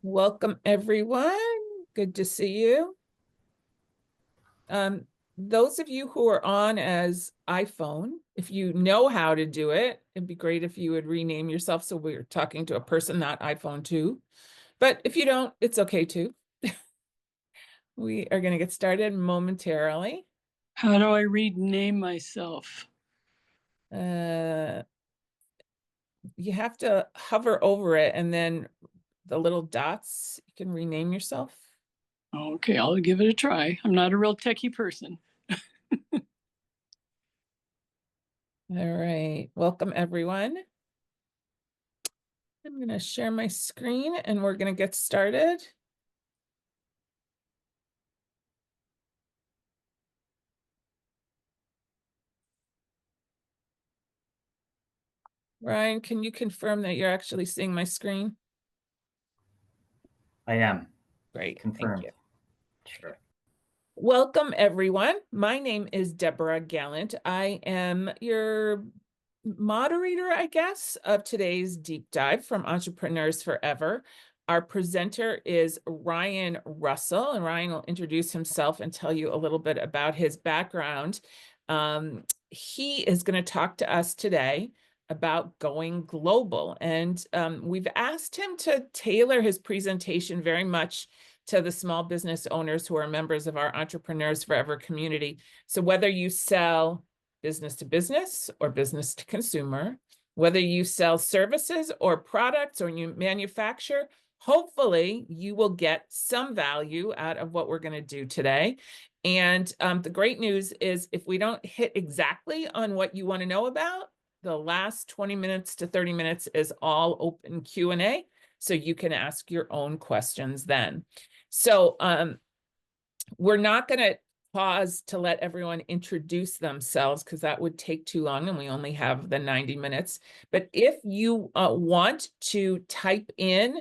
Welcome, everyone. Good to see you. Those of you who are on as iPhone, if you know how to do it, it'd be great if you would rename yourself so we're talking to a person, not iPhone 2. But if you don't, it's okay too. We are going to get started momentarily. How do I rename myself? You have to hover over it and then the little dots, you can rename yourself. Okay, I'll give it a try. I'm not a real techie person. All right. Welcome, everyone. I'm going to share my screen and we're going to get started. Ryan, can you confirm that you're actually seeing my screen? I am. Great. Confirmed. Thank you. Sure. Welcome, everyone. My name is Deborah Gallant. I am your moderator, I guess, of today's deep dive from Entrepreneurs Forever. Our presenter is Ryan Russell, and Ryan will introduce himself and tell you a little bit about his background. He is going to talk to us today about going global, and we've asked him to tailor his presentation very much to the small business owners who are members of our Entrepreneurs Forever community. So whether you sell business to business or business to consumer, whether you sell services or products or you manufacture, hopefully you will get some value out of what we're going to do today. And the great news is if we don't hit exactly on what you want to know about, the last 20 minutes to 30 minutes is all open Q&A. So you can ask your own questions then. So we're not going to pause to let everyone introduce themselves because that would take too long and we only have the 90 minutes. But if you want to type in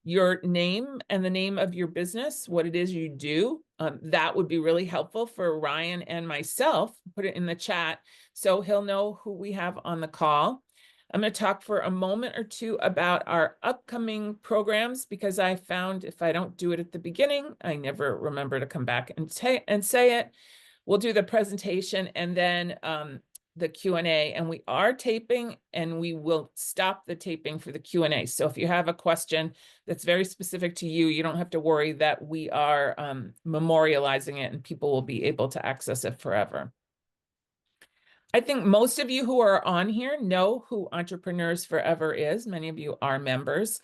your name and the name of your business, what it is you do, that would be really helpful for Ryan and myself. Put it in the chat so he'll know who we have on the call. I'm going to talk for a moment or two about our upcoming programs because I found if I don't do it at the beginning, I never remember to come back and say it. We'll do the presentation and then the Q&A, and we are taping and we will stop the taping for the Q&A. So if you have a question that's very specific to you, you don't have to worry that we are memorializing it and people will be able to access it forever. I think most of you who are on here know who Entrepreneurs Forever is. Many of you are members.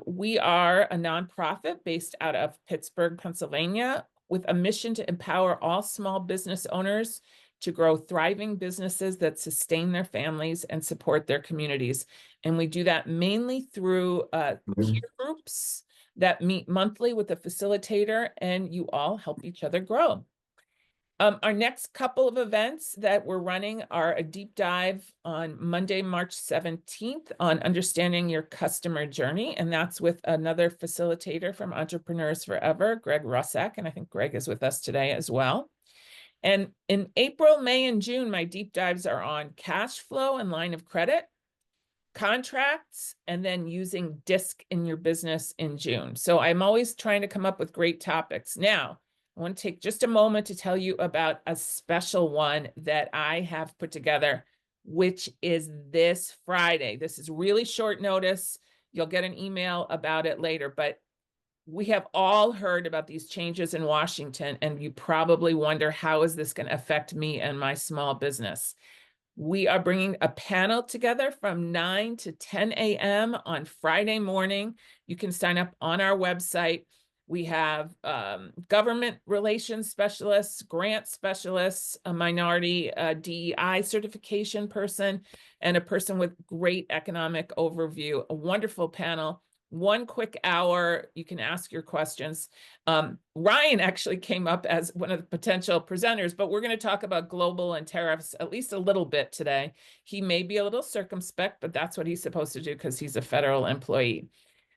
We are a nonprofit based out of Pittsburgh, Pennsylvania, with a mission to empower all small business owners to grow thriving businesses that sustain their families and support their communities. And we do that mainly through peer groups that meet monthly with a facilitator, and you all help each other grow. Our next couple of events that we're running are a deep dive on Monday, March 17th on understanding your customer journey. And that's with another facilitator from Entrepreneurs Forever, Greg Russack. And I think Greg is with us today as well. And in April, May, and June, my deep dives are on cash flow and line of credit, contracts, and then using DISC in your business in June. So I'm always trying to come up with great topics. Now, I want to take just a moment to tell you about a special one that I have put together, which is this Friday. This is really short notice. You'll get an email about it later, but we have all heard about these changes in Washington, and you probably wonder, how is this going to affect me and my small business? We are bringing a panel together from 9 to 10 a.m. on Friday morning. You can sign up on our website. We have government relations specialists, grant specialists, a minority DEI certification person, and a person with great economic overview. A wonderful panel. 1 quick hour, you can ask your questions. Ryan actually came up as one of the potential presenters, but we're going to talk about global and tariffs at least a little bit today. He may be a little circumspect, but that's what he's supposed to do because he's a federal employee.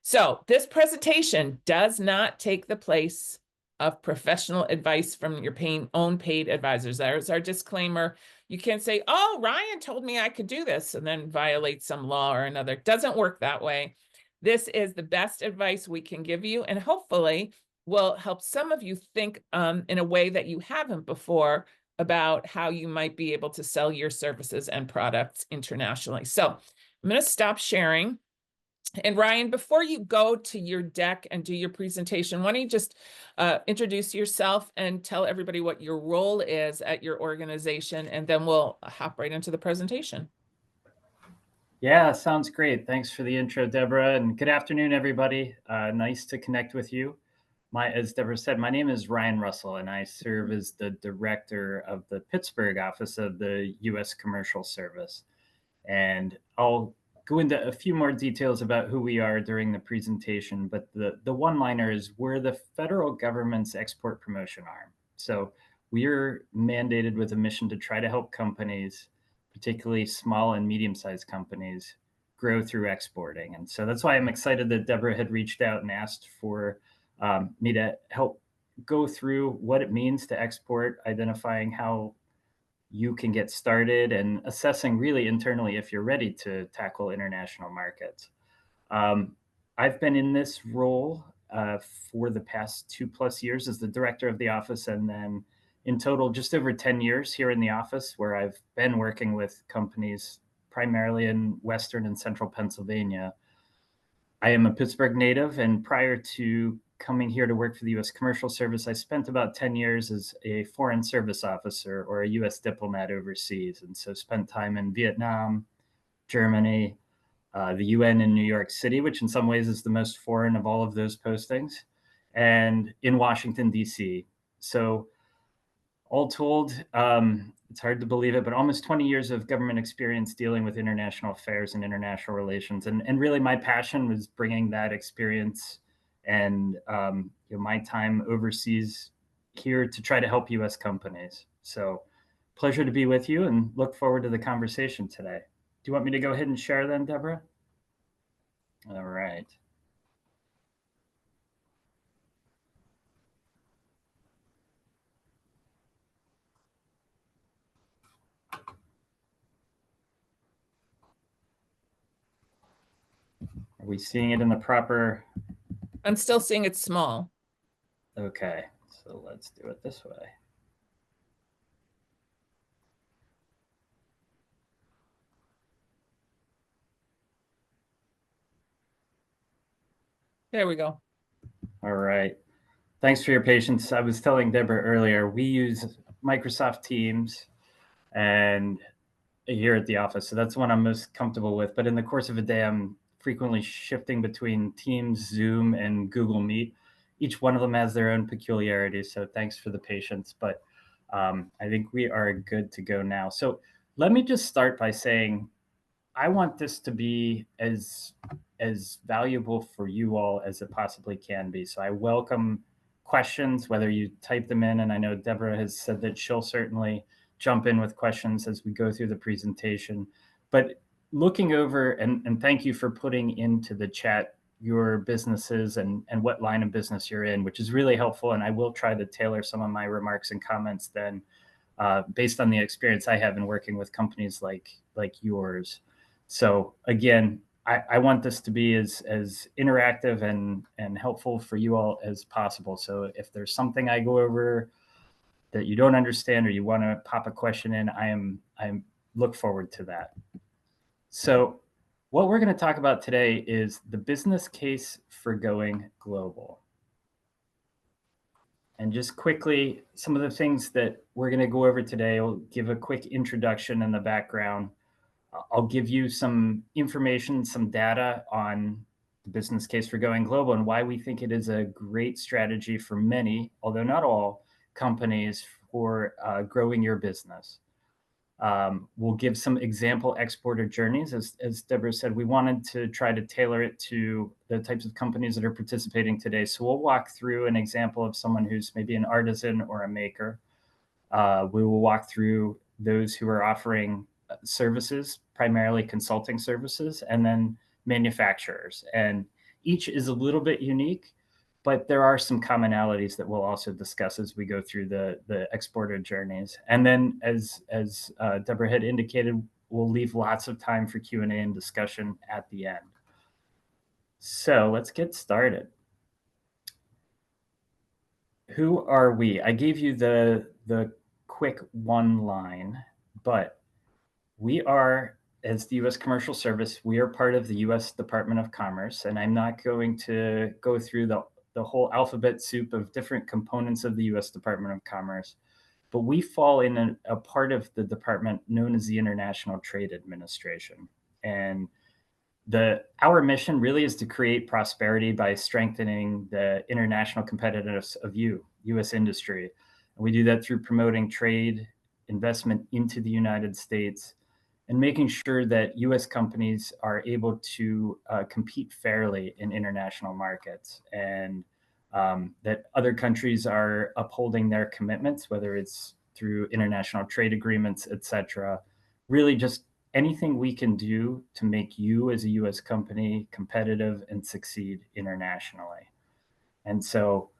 So this presentation does not take the place of professional advice from your own paid advisors. There's our disclaimer. You can't say, oh, Ryan told me I could do this and then violate some law or another. It doesn't work that way. This is the best advice we can give you, and hopefully will help some of you think in a way that you haven't before about how you might be able to sell your services and products internationally. So I'm going to stop sharing. And Ryan, before you go to your deck and do your presentation, why don't you just introduce yourself and tell everybody what your role is at your organization, and then we'll hop right into the presentation. Yeah, sounds great. Thanks for the intro, Deborah, and good afternoon, everybody. Nice to connect with you. As Deborah said, my name is Ryan Russell, and I serve as the director of the Pittsburgh office of the U.S. Commercial Service. And I'll go into a few more details about who we are during the presentation, but the one-liner is we're the federal government's export promotion arm. So we're mandated with a mission to try to help companies, particularly small and medium-sized companies, grow through exporting. And so that's why I'm excited that Deborah had reached out and asked for me to help go through what it means to export, identifying how you can get started, and assessing really internally if you're ready to tackle international markets. I've been in this role for the past 2+ years as the director of the office, and then in total just over 10 years here in the office, where I've been working with companies primarily in Western and Central Pennsylvania. I am a Pittsburgh native, and prior to coming here to work for the U.S. Commercial Service, I spent about 10 years as a foreign service officer or a U.S. diplomat overseas. And so spent time in Vietnam, Germany, the UN in New York City, which in some ways is the most foreign of all of those postings, and in Washington, D.C. So all told, it's hard to believe it, but almost 20 years of government experience dealing with international affairs and international relations. And really my passion was bringing that experience and my time overseas here to try to help U.S. companies. So pleasure to be with you and look forward to the conversation today. Do you want me to go ahead and share then, Deborah? All right. Are we seeing it in the proper? I'm still seeing it small. Okay, so let's do it this way. There we go. All right. Thanks for your patience. I was telling Deborah earlier, we use Microsoft Teams and here at the office. So that's one I'm most comfortable with. But in the course of a day, I'm frequently shifting between Teams, Zoom, and Google Meet. Each one of them has their own peculiarities. So thanks for the patience. But I think we are good to go now. So let me just start by saying, I want this to be as valuable for you all as it possibly can be. So I welcome questions, whether you type them in, and I know Deborah has said that she'll certainly jump in with questions as we go through the presentation. But looking over, and thank you for putting into the chat your businesses and what line of business you're in, which is really helpful. And I will try to tailor some of my remarks and comments then based on the experience I have in working with companies like yours. So again, I want this to be as interactive and helpful for you all as possible. So if there's something I go over that you don't understand or you want to pop a question in, I look forward to that. So what we're going to talk about today is the business case for going global. And just quickly, some of the things that we're going to go over today, I'll give a quick introduction and the background. I'll give you some information, some data on the business case for going global and why we think it is a great strategy for many, although not all, companies for growing your business. We'll give some example exporter journeys. As Deborah said, we wanted to try to tailor it to the types of companies that are participating today. So we'll walk through an example of someone who's maybe an artisan or a maker. We will walk through those who are offering services, primarily consulting services, and then manufacturers. And each is a little bit unique, but there are some commonalities that we'll also discuss as we go through the exporter journeys. And then as Deborah had indicated, we'll leave lots of time for Q&A and discussion at the end. So let's get started. Who are we? I gave you the quick one line, but we are, as the U.S. Commercial Service, we are part of the U.S. Department of Commerce, and I'm not going to go through the whole alphabet soup of different components of the U.S. Department of Commerce, but we fall in a part of the department known as the International Trade Administration. And our mission really is to create prosperity by strengthening the international competitiveness of U.S. industry. And we do that through promoting trade, investment into the United States, and making sure that U.S. companies are able to compete fairly in international markets, and that other countries are upholding their commitments, whether it's through international trade agreements, et cetera. Really just anything we can do to make you as a U.S. company competitive and succeed internationally. And so,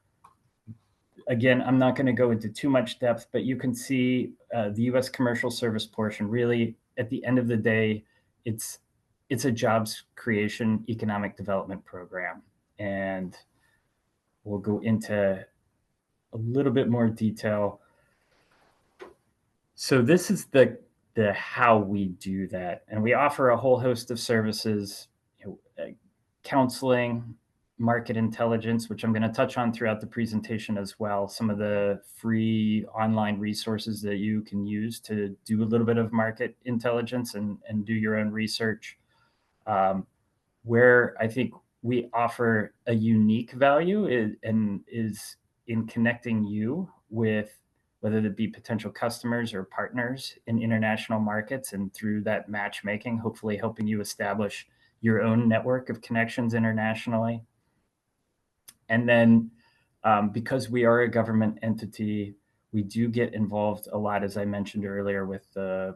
again, I'm not going to go into too much depth, but you can see the U.S. Commercial Service portion. Really, at the end of the day, it's a jobs creation economic development program. And we'll go into a little bit more detail. So this is the how we do that. And we offer a whole host of services, counseling, market intelligence, which I'm going to touch on throughout the presentation as well. Some of the free online resources that you can use to do a little bit of market intelligence and do your own research. Where I think we offer a unique value is in connecting you with, whether it be potential customers or partners in international markets, and through that matchmaking, hopefully helping you establish your own network of connections internationally. And then because we are a government entity, we do get involved a lot, as I mentioned earlier, with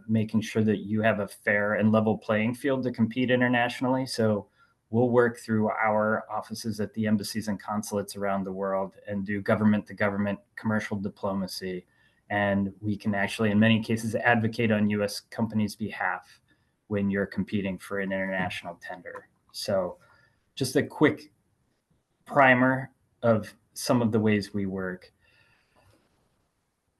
making sure that you have a fair and level playing field to compete internationally. So we'll work through our offices at the embassies and consulates around the world and do government to government commercial diplomacy. And we can actually, in many cases, advocate on U.S. companies' behalf when you're competing for an international tender. So just a quick primer of some of the ways we work.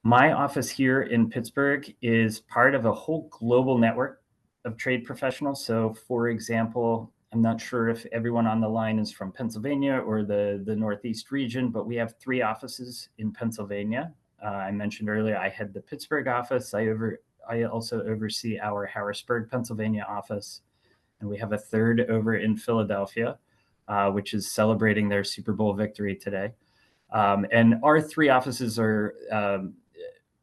My office here in Pittsburgh is part of a whole global network of trade professionals. So, for example, I'm not sure if everyone on the line is from Pennsylvania or the Northeast region, but we have 3 offices in Pennsylvania. I mentioned earlier I head the Pittsburgh office. I also oversee our Harrisburg, Pennsylvania office, and we have a 3rd over in Philadelphia, which is celebrating their Super Bowl victory today. And our 3 offices are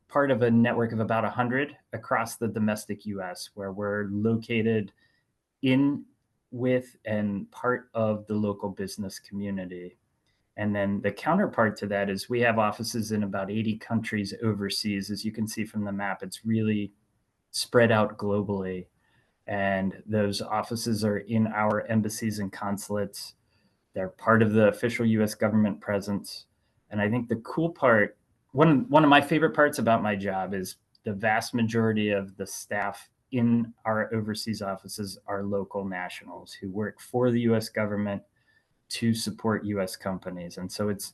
part of a network of about 100 across the domestic U.S., where we're located in with and part of the local business community. And then the counterpart to that is we have offices in about 80 countries overseas. As you can see from the map, it's really spread out globally. And those offices are in our embassies and consulates. They're part of the official U.S. government presence. And I think the cool part, one of my favorite parts about my job is the vast majority of the staff in our overseas offices are local nationals who work for the U.S. government to support U.S. companies. And so it's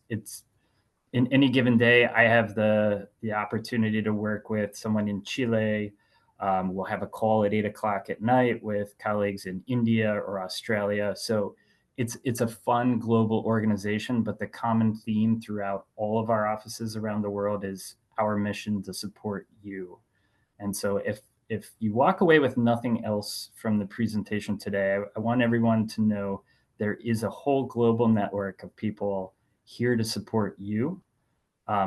in any given day, I have the opportunity to work with someone in Chile. We'll have a call at 8:00 at night with colleagues in India or Australia. So it's a fun global organization, but the common theme throughout all of our offices around the world is our mission to support you. And so if you walk away with nothing else from the presentation today, I want everyone to know there is a whole global network of people here to support you,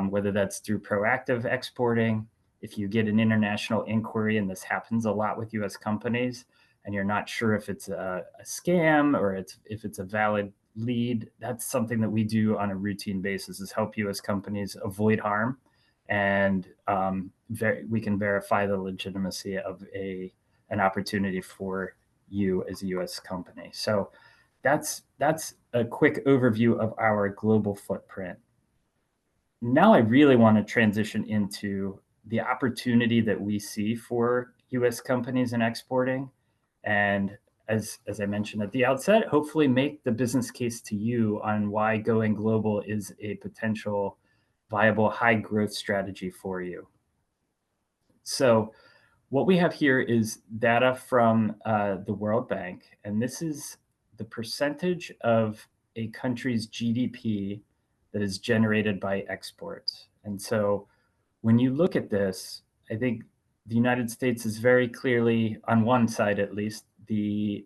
whether that's through proactive exporting. If you get an international inquiry, and this happens a lot with U.S. companies, and you're not sure if it's a scam or if it's a valid lead, that's something that we do on a routine basis, is help U.S. companies avoid harm. And we can verify the legitimacy of an opportunity for you as a U.S. company. So that's a quick overview of our global footprint. Now I really want to transition into the opportunity that we see for U.S. companies in exporting. And as I mentioned at the outset, hopefully make the business case to you on why going global is a potential viable high growth strategy for you. So what we have here is data from the World Bank, and this is the percentage of a country's GDP that is generated by exports. And so when you look at this, I think the United States is very clearly, on one side at least, the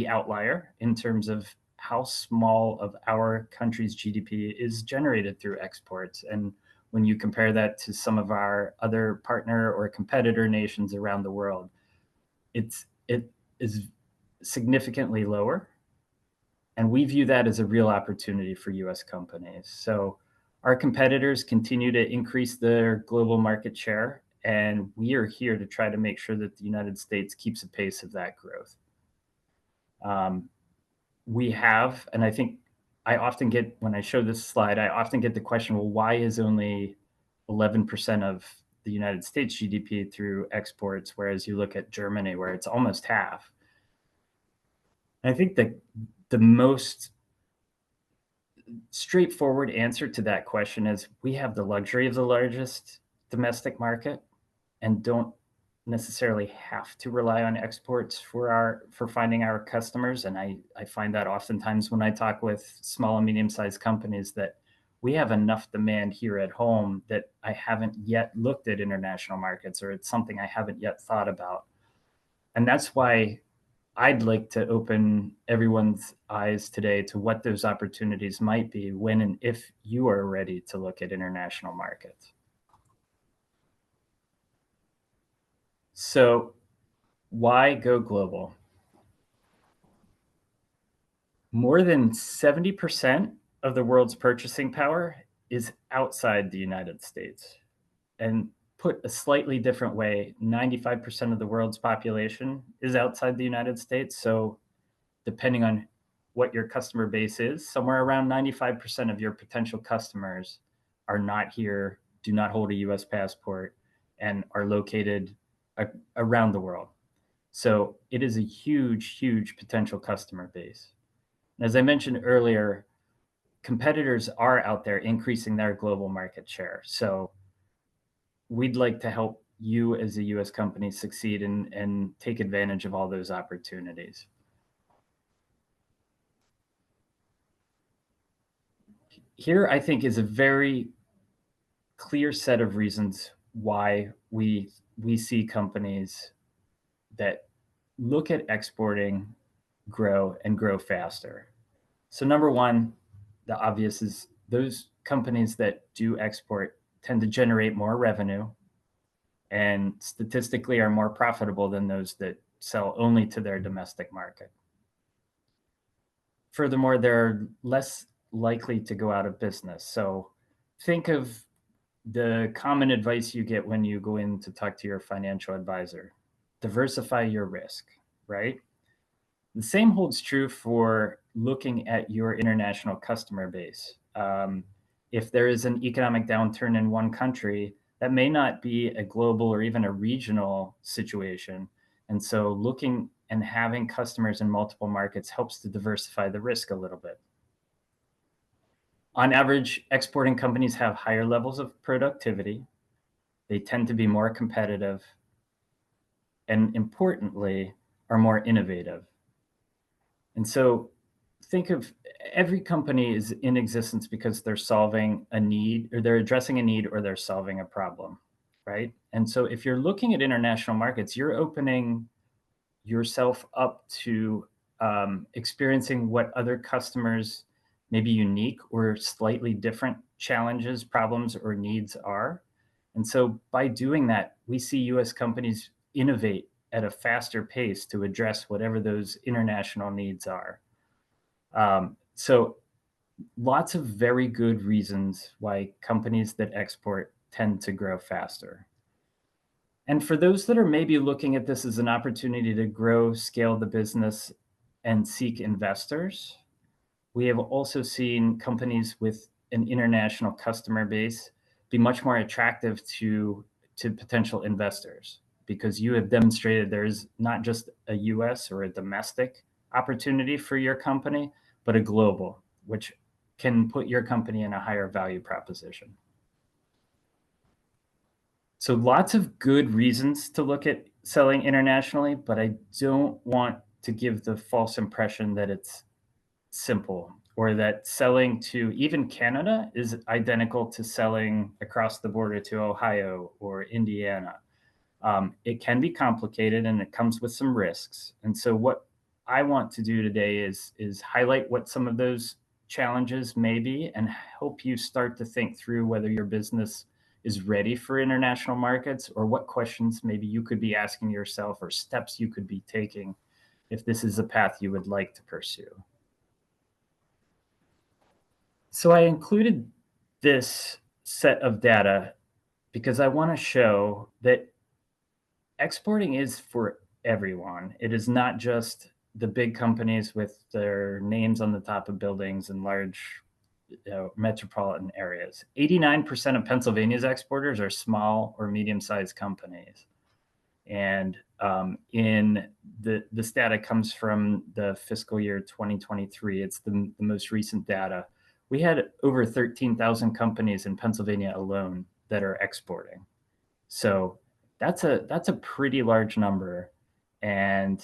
outlier in terms of how small of our country's GDP is generated through exports. And when you compare that to some of our other partner or competitor nations around the world, it is significantly lower. And we view that as a real opportunity for US companies. So our competitors continue to increase their global market share, and we are here to try to make sure that the United States keeps a pace of that growth. We have, and I think I often get, when I show this slide, I often get the question, well, why is only 11% of the United States GDP through exports, whereas you look at Germany, where it's almost half? And I think that the most straightforward answer to that question is we have the luxury of the largest domestic market and don't necessarily have to rely on exports for finding our customers. And I find that oftentimes when I talk with small and medium-sized companies that we have enough demand here at home that I haven't yet looked at international markets, or it's something I haven't yet thought about. And that's why I'd like to open everyone's eyes today to what those opportunities might be when and if you are ready to look at international markets. So why go global? More than 70% of the world's purchasing power is outside the United States. And put a slightly different way, 95% of the world's population is outside the United States. So depending on what your customer base is, somewhere around 95% of your potential customers are not here, do not hold a US passport, and are located around the world. So it is a huge, huge potential customer base. And as I mentioned earlier, competitors are out there increasing their global market share. So we'd like to help you as a US company succeed and take advantage of all those opportunities. Here, I think, is a very clear set of reasons why we see companies that look at exporting, grow, and grow faster. So number one, the obvious is those companies that do export tend to generate more revenue and statistically are more profitable than those that sell only to their domestic market. Furthermore, they're less likely to go out of business. So think of the common advice you get when you go in to talk to your financial advisor. Diversify your risk, right? The same holds true for looking at your international customer base. If there is an economic downturn in one country, that may not be a global or even a regional situation. And so looking and having customers in multiple markets helps to diversify the risk a little bit. On average, exporting companies have higher levels of productivity. They tend to be more competitive, and importantly, are more innovative. And so think of every company is in existence because they're solving a need, or they're addressing a need, or they're solving a problem, right? And so if you're looking at international markets, you're opening yourself up to experiencing what other customers, maybe unique or slightly different challenges, problems, or needs are. And so by doing that, we see US companies innovate at a faster pace to address whatever those international needs are. So lots of very good reasons why companies that export tend to grow faster. And for those that are maybe looking at this as an opportunity to grow, scale the business, and seek investors, we have also seen companies with an international customer base be much more attractive to potential investors. because you have demonstrated there's not just a US or a domestic opportunity for your company, but a global, which can put your company in a higher value proposition. So lots of good reasons to look at selling internationally, but I don't want to give the false impression that it's simple or that selling to even Canada is identical to selling across the border to Ohio or Indiana. It can be complicated and it comes with some risks. And so what I want to do today is highlight what some of those challenges may be and help you start to think through whether your business is ready for international markets or what questions maybe you could be asking yourself or steps you could be taking if this is a path you would like to pursue. So I included this set of data because I want to show that exporting is for everyone. It is not just the big companies with their names on the top of buildings in large metropolitan areas. 89% of Pennsylvania's exporters are small or medium-sized companies. And in this data comes from the fiscal year 2023. It's the most recent data. We had over 13,000 companies in Pennsylvania alone that are exporting. So that's a pretty large number. And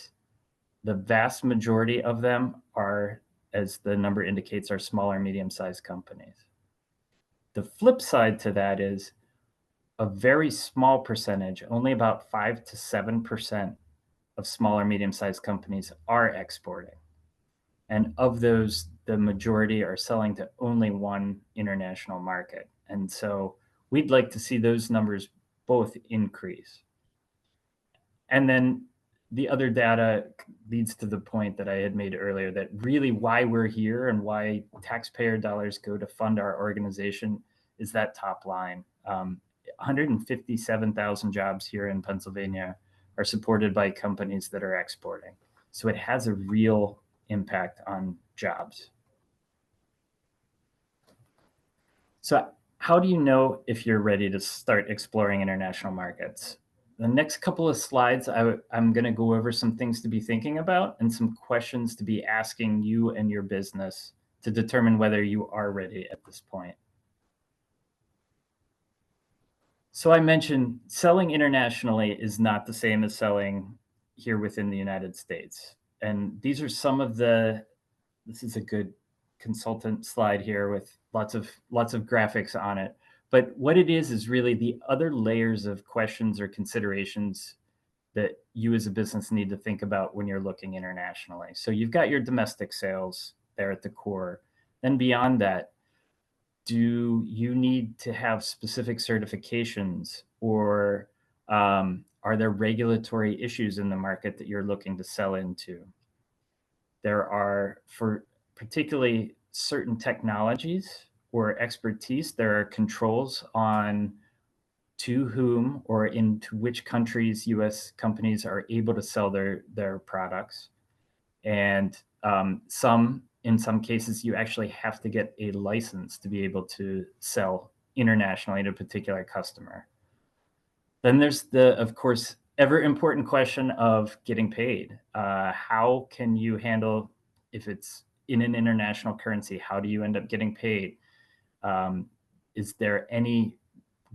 the vast majority of them are, as the number indicates, are smaller, medium-sized companies. The flip side to that is a very small percentage, only about 5 to 7% of smaller, medium-sized companies are exporting. And of those, the majority are selling to only one international market. And so we'd like to see those numbers both increase. And then the other data leads to the point that I had made earlier, that really why we're here and why taxpayer dollars go to fund our organization is that top line. 157,000 jobs here in Pennsylvania are supported by companies that are exporting. So it has a real impact on jobs. So how do you know if you're ready to start exploring international markets? The next couple of slides, I'm going to go over some things to be thinking about and some questions to be asking you and your business to determine whether you are ready at this point. So I mentioned selling internationally is not the same as selling here within the United States. And these are some of this is a good consultant slide here with lots of graphics on it. But what it is really the other layers of questions or considerations that you as a business need to think about when you're looking internationally. So you've got your domestic sales there at the core. Then beyond that, do you need to have specific certifications, or are there regulatory issues in the market that you're looking to sell into? There are, for particularly certain technologies or expertise, there are controls on to whom or into which countries US companies are able to sell their products. And in some cases, you actually have to get a license to be able to sell internationally to a particular customer. Then there's of course, ever important question of getting paid. How can you handle, if it's in an international currency, how do you end up getting paid? Is there any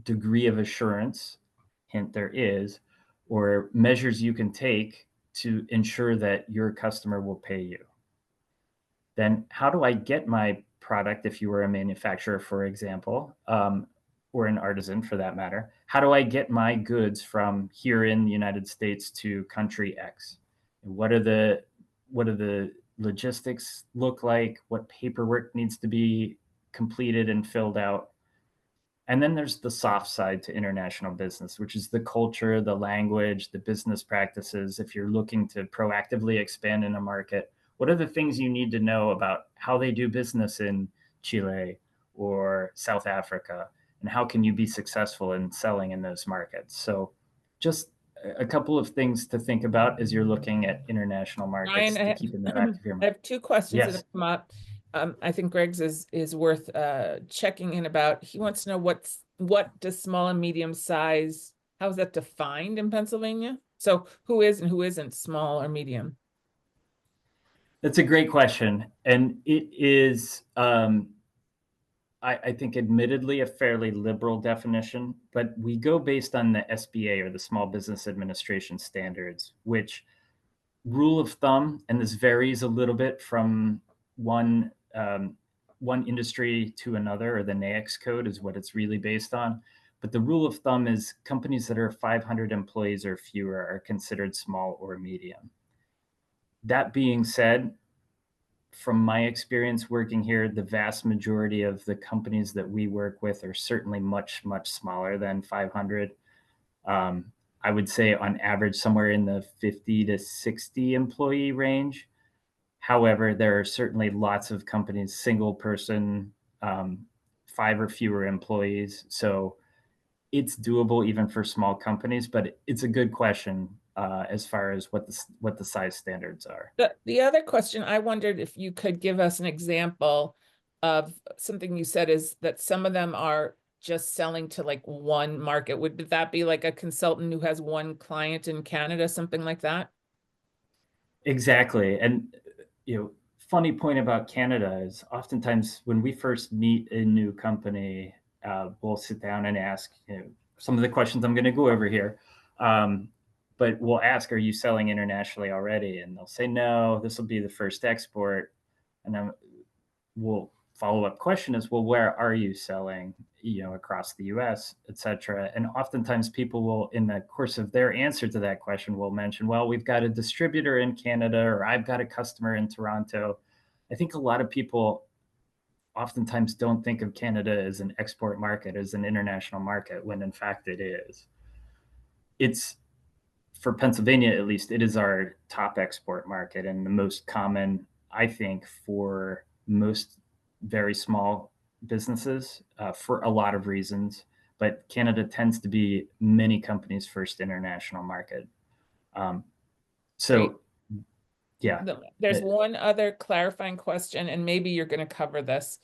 degree of assurance, hint there is, or measures you can take to ensure that your customer will pay you? Then how do I get my product, if you were a manufacturer, for example, or an artisan for that matter, how do I get my goods from here in the United States to country X? What do the logistics look like? What paperwork needs to be completed and filled out? And then there's the soft side to international business, which is the culture, the language, the business practices. If you're looking to proactively expand in a market, what are the things you need to know about how they do business in Chile or South Africa? And how can you be successful in selling in those markets? So just a couple of things to think about as you're looking at international markets Ryan, to keep in the back of your I mind. have two questions that Yes. have come up. I think Greg's is worth checking in about. He wants to know what does small and medium size How is that defined in Pennsylvania? So who is and who isn't small or medium? That's a great question. And it is, I think, admittedly a fairly liberal definition, but we go based on the SBA, or the Small Business Administration standards, which, rule of thumb, and this varies a little bit from one one industry to another, or the NAICS code is what it's really based on. But the rule of thumb is companies that are 500 employees or fewer are considered small or medium. That being said, from my experience working here, the vast majority of the companies that we work with are certainly much, much smaller than 500. Um, I would say on average somewhere in the 50 to 60 employee range. However, there are certainly lots of companies, single person, 5 or fewer employees. So it's doable even for small companies, but it's a good question as far as what the size standards are. The other question, I wondered if you could give us an example of something you said, is that some of them are just selling to like one market. Would that be like a consultant who has one client in Canada, something like that? Exactly. And, funny point about Canada is oftentimes when we first meet a new company, we'll sit down and ask, some of the questions I'm going to go over here. But we'll ask, are you selling internationally already? And they'll say, no, this will be the first export. And then we'll follow up question is, well, where are you selling, across the US, et cetera. And oftentimes people will, in the course of their answer to that question, will mention, well, we've got a distributor in Canada, or I've got a customer in Toronto. I think a lot of people oftentimes don't think of Canada as an export market, as an international market, when in fact it is. It's, for Pennsylvania at least, it is our top export market and the most common, I think, for most very small businesses for a lot of reasons. But Canada tends to be many companies' first international market. Um, Great. so, yeah. There's one other clarifying question, and maybe you're going to cover this.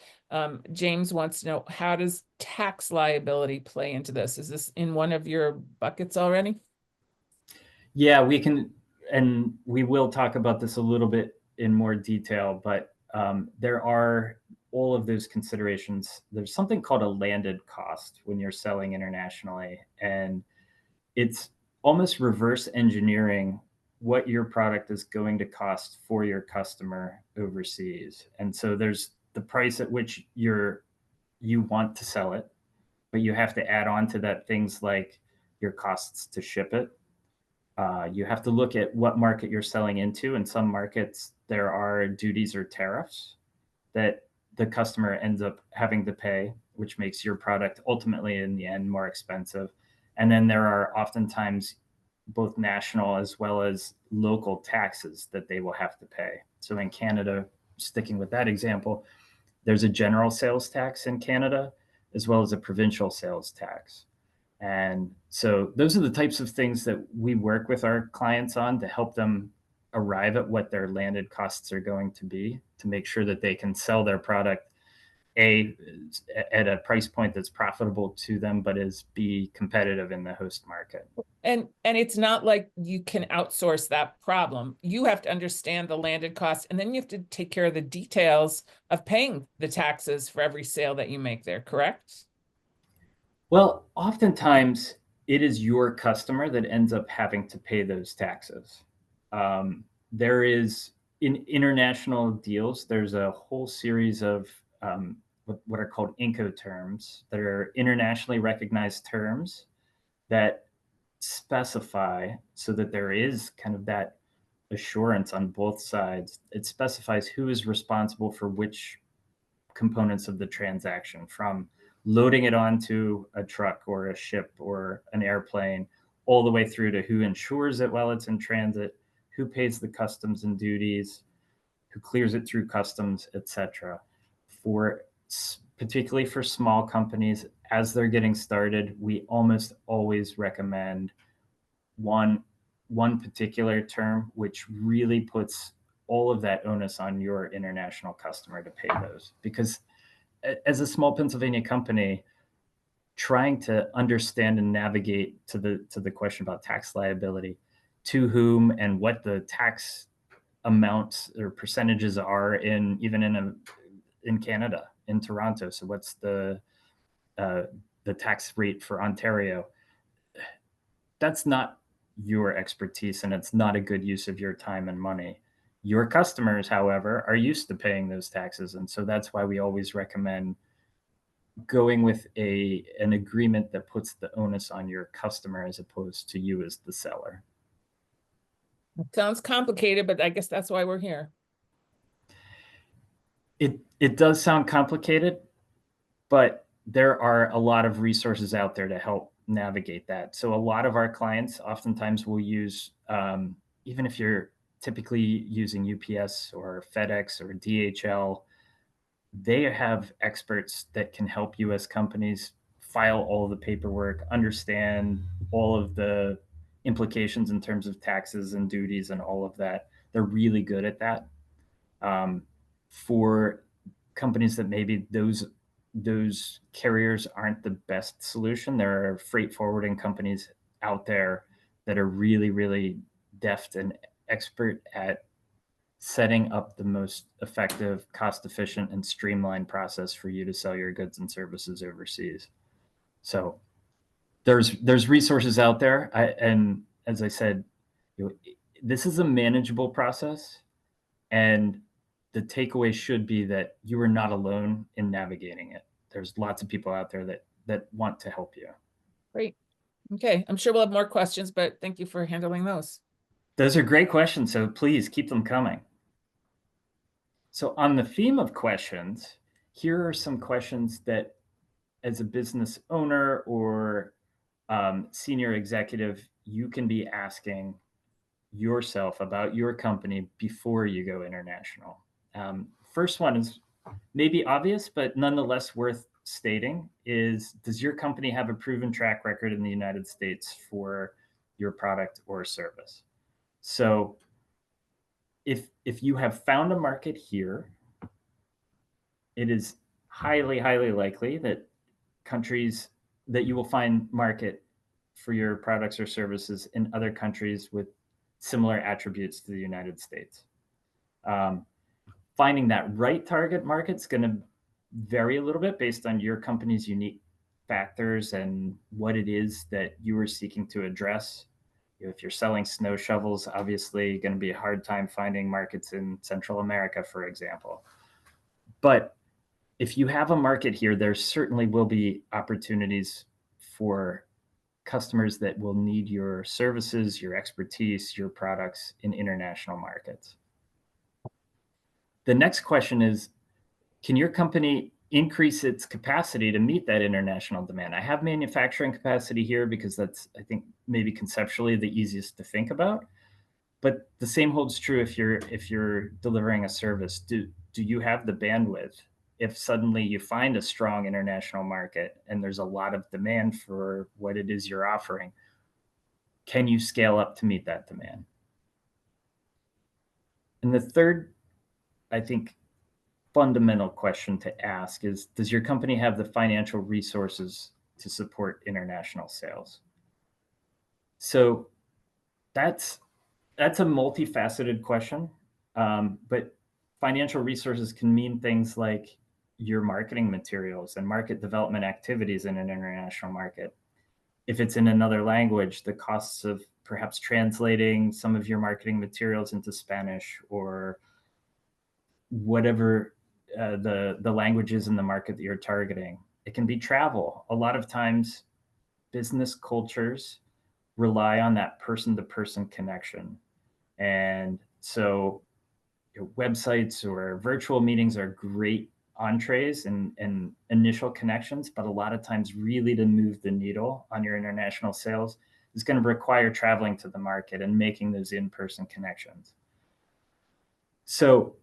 James wants to know, how does tax liability play into this? Is this in one of your buckets already? Yeah, we can, and we will talk about this a little bit in more detail, but there are all of those considerations. There's something called a landed cost when you're selling internationally, and it's almost reverse engineering what your product is going to cost for your customer overseas. And so there's the price at which you want to sell it, but you have to add on to that things like your costs to ship it. You have to look at what market you're selling into. In some markets, there are duties or tariffs that the customer ends up having to pay, which makes your product ultimately in the end more expensive. And then there are oftentimes both national as well as local taxes that they will have to pay. So in Canada, sticking with that example, there's a general sales tax in Canada as well as a provincial sales tax. And so those are the types of things that we work with our clients on to help them arrive at what their landed costs are going to be, to make sure that they can sell their product at a price point that's profitable to them, but is B, competitive in the host market. And it's not like you can outsource that problem. You have to understand the landed cost, and then you have to take care of the details of paying the taxes for every sale that you make there, correct? Well, oftentimes it is your customer that ends up having to pay those taxes. There is, in international deals, there's a whole series of what are called Incoterms, that are internationally recognized terms that specify, so that there is kind of that assurance on both sides. It specifies who is responsible for which components of the transaction, from loading it onto a truck or a ship or an airplane, all the way through to who insures it while it's in transit, who pays the customs and duties, who clears it through customs, etc. For particularly for small companies, as they're getting started, we almost always recommend one particular term, which really puts all of that onus on your international customer to pay those. Because as a small Pennsylvania company, trying to understand and navigate to the question about tax liability, to whom and what the tax amounts or percentages are in Canada, in Toronto. So what's the tax rate for Ontario? That's not your expertise, and it's not a good use of your time and money. Your customers, however, are used to paying those taxes, and so that's why we always recommend going with an agreement that puts the onus on your customer as opposed to you as the seller. Sounds complicated, but I guess that's why we're here. It does sound complicated, but there are a lot of resources out there to help navigate that. So a lot of our clients oftentimes will use, even if you're typically using UPS or FedEx or DHL, they have experts that can help you as companies file all of the paperwork, understand all of the implications in terms of taxes and duties and all of that. They're really good at that. For companies that maybe those carriers aren't the best solution, there are freight forwarding companies out there that are really, really deft and expert at setting up the most effective, cost-efficient, and streamlined process for you to sell your goods and services overseas. So there's resources out there, and as I said, this is a manageable process, and the takeaway should be that you are not alone in navigating it. There's lots of people out there that want to help you. Great. Okay, I'm sure we'll have more questions, but thank you for handling those. Those are great questions, so please keep them coming. So on the theme of questions, here are some questions that as a business owner or senior executive, you can be asking yourself about your company before you go international. First one is maybe obvious, but nonetheless worth stating is, does your company have a proven track record in the United States for your product or service? So if you have found a market here, it is highly, highly likely that countries that you will find market for your products or services in other countries with similar attributes to the United States. Finding that right target market is going to vary a little bit based on your company's unique factors and what it is that you are seeking to address. If you're selling snow shovels, obviously going to be a hard time finding markets in Central America, for example. But if you have a market here, there certainly will be opportunities for customers that will need your services, your expertise, your products in international markets. The next question is, can your company increase its capacity to meet that international demand? I have manufacturing capacity here because that's, I think, maybe conceptually the easiest to think about. But the same holds true if you're delivering a service. Do you have the bandwidth? If suddenly you find a strong international market and there's a lot of demand for what it is you're offering, can you scale up to meet that demand? And the third, I think, fundamental question to ask is, does your company have the financial resources to support international sales? So that's a multifaceted question, but financial resources can mean things like your marketing materials and market development activities in an international market. If it's in another language, the costs of perhaps translating some of your marketing materials into Spanish or whatever the languages in the market that you're targeting. It can be travel. A lot of times business cultures rely on that person-to-person connection. And so websites or virtual meetings are great entrees and initial connections, but a lot of times really to move the needle on your international sales is going to require traveling to the market and making those in-person connections. So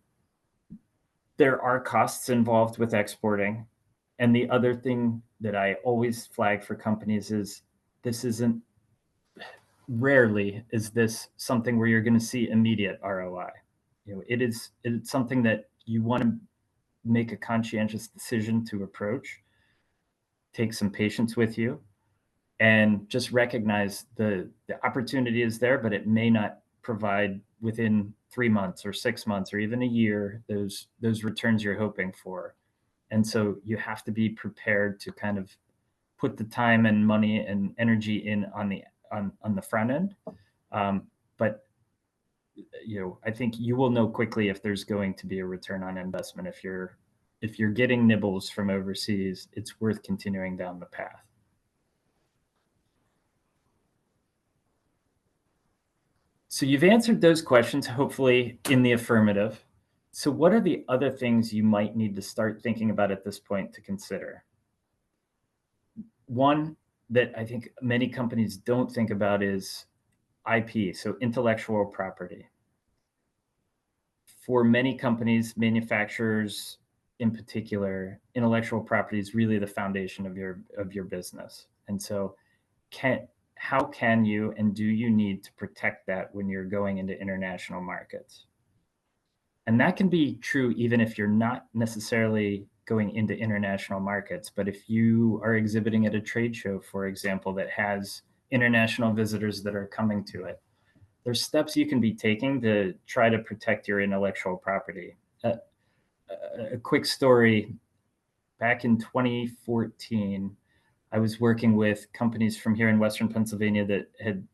there are costs involved with exporting. And the other thing that I always flag for companies is rarely is this something where you're going to see immediate ROI. It's something that you want to make a conscientious decision to approach. take some patience with you and just recognize the opportunity is there, but it may not provide within 3 months or 6 months or even a year those returns you're hoping for. And so you have to be prepared to kind of put the time and money and energy in on the front end. But I think you will know quickly if there's going to be a return on investment. If you're getting nibbles from overseas, it's worth continuing down the path. So you've answered those questions, hopefully in the affirmative. So what are the other things you might need to start thinking about at this point to consider? One that I think many companies don't think about is IP, so intellectual property. For many companies, manufacturers in particular, intellectual property is really the foundation of your business. And so how can you and do you need to protect that when you're going into international markets? And that can be true even if you're not necessarily going into international markets. But if you are exhibiting at a trade show, for example, that has international visitors that are coming to it, there's steps you can be taking to try to protect your intellectual property. A quick story, back in 2014, I was working with companies from here in Western Pennsylvania that had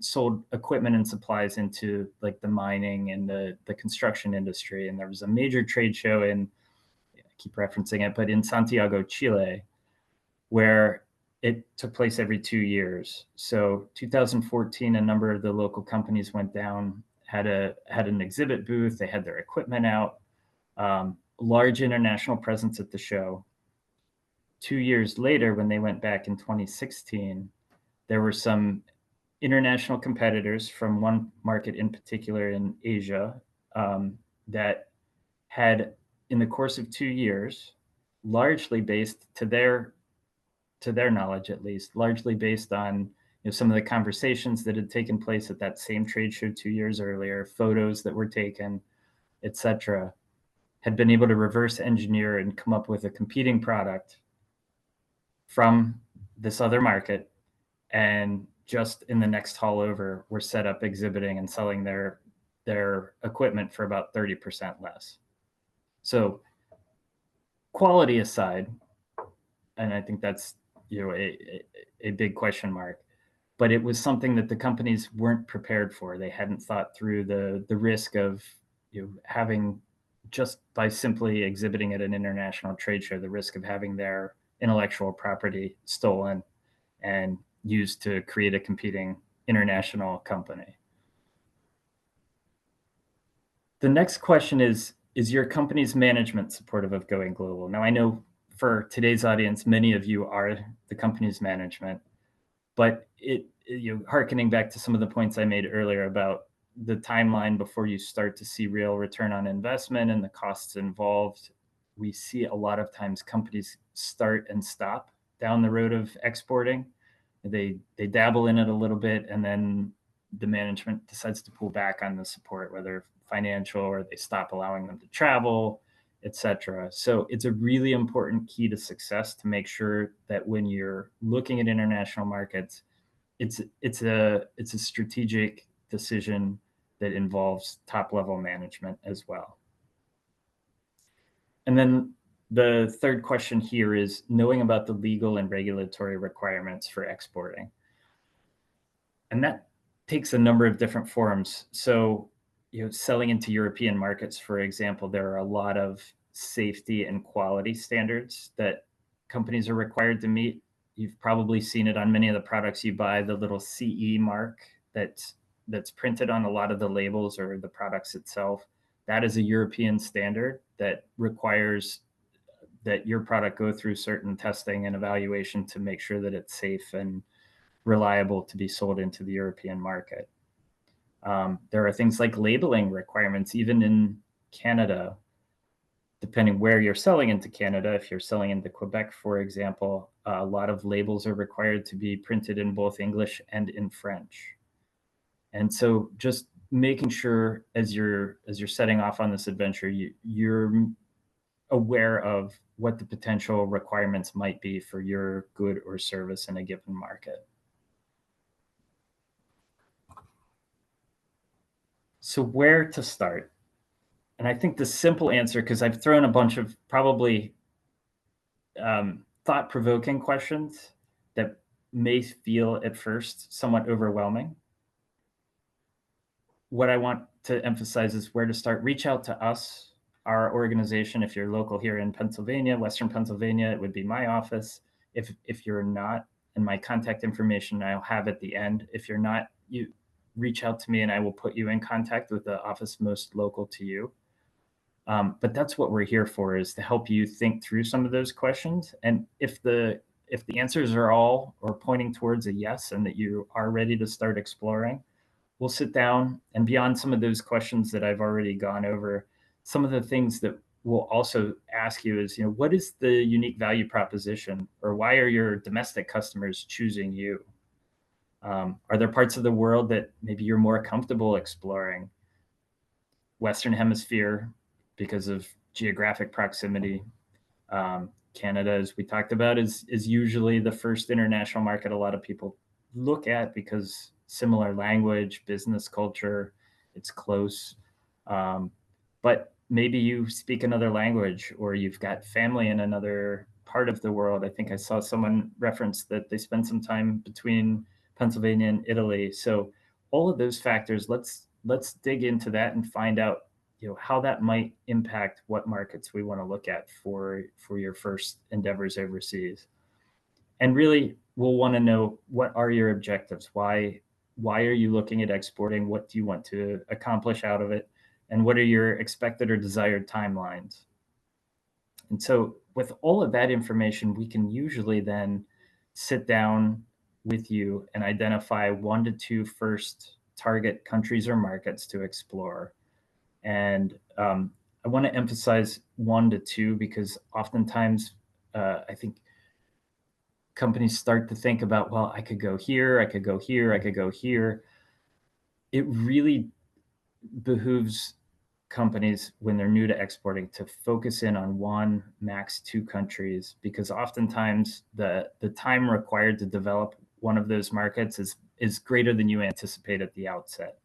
sold equipment and supplies into like the mining and the construction industry. And there was a major trade show I keep referencing it, but in Santiago, Chile, where it took place every 2 years. So 2014, a number of the local companies went down, had an exhibit booth. They had their equipment out, large international presence at the show. 2 years later, when they went back in 2016, there were some international competitors from one market in particular in Asia that had, in the course of 2 years, largely based to their knowledge at least, largely based on some of the conversations that had taken place at that same trade show 2 years earlier, photos that were taken, etc., had been able to reverse engineer and come up with a competing product from this other market, and just in the next haul over were set up exhibiting and selling their equipment for about 30% less. So quality aside, and I think that's a big question mark, but it was something that the companies weren't prepared for. They hadn't thought through the risk of having, just by simply exhibiting at an international trade show, the risk of having their intellectual property stolen and used to create a competing international company. The next question is your company's management supportive of going global? Now, I know for today's audience, many of you are the company's management, but hearkening back to some of the points I made earlier about the timeline before you start to see real return on investment and the costs involved, we see a lot of times companies start and stop down the road of exporting. They dabble in it a little bit, and then the management decides to pull back on the support, whether financial or they stop allowing them to travel, etc. So it's a really important key to success to make sure that when you're looking at international markets, it's a strategic decision that involves top level management as well. And then the third question here is knowing about the legal and regulatory requirements for exporting. And that takes a number of different forms. So, selling into European markets, for example, there are a lot of safety and quality standards that companies are required to meet. You've probably seen it on many of the products you buy, the little CE mark that's printed on a lot of the labels or the products itself. That is a European standard that requires that your product go through certain testing and evaluation to make sure that it's safe and reliable to be sold into the European market. There are things like labeling requirements, even in Canada, depending where you're selling into Canada. If you're selling into Quebec, for example, a lot of labels are required to be printed in both English and in French. And so just making sure as you're setting off on this adventure, you're aware of what the potential requirements might be for your good or service in a given market. So where to start? And I think the simple answer, because I've thrown a bunch of probably thought-provoking questions that may feel at first somewhat overwhelming. What I want to emphasize is where to start. Reach out to us, our organization. If you're local here in Pennsylvania, Western Pennsylvania, it would be my office. If you're not, and my contact information I'll have at the end. If you're not, you reach out to me and I will put you in contact with the office most local to you. But that's what we're here for, is to help you think through some of those questions. And if the answers are all or pointing towards a yes, and that you are ready to start exploring, we'll sit down, and beyond some of those questions that I've already gone over, some of the things that we'll also ask you is, what is the unique value proposition, or why are your domestic customers choosing you? Are there parts of the world that maybe you're more comfortable exploring? Western Hemisphere, because of geographic proximity. Canada, as we talked about, is usually the first international market a lot of people look at, because similar language, business culture, it's close. But maybe you speak another language, or you've got family in another part of the world. I think I saw someone reference that they spent some time between Pennsylvania and Italy. So all of those factors, let's dig into that and find out how that might impact what markets we want to look at for your first endeavors overseas. And really, we'll want to know, what are your objectives? Why are you looking at exporting? What do you want to accomplish out of it? And what are your expected or desired timelines? And so with all of that information, we can usually then sit down with you and identify 1 to 2 first target countries or markets to explore. And I want to emphasize 1 to 2, because oftentimes I think companies start to think about, well, I could go here, I could go here, I could go here. It really behooves companies, when they're new to exporting, to focus in on 1, max 2 countries, because oftentimes the time required to develop one of those markets is greater than you anticipate at the outset.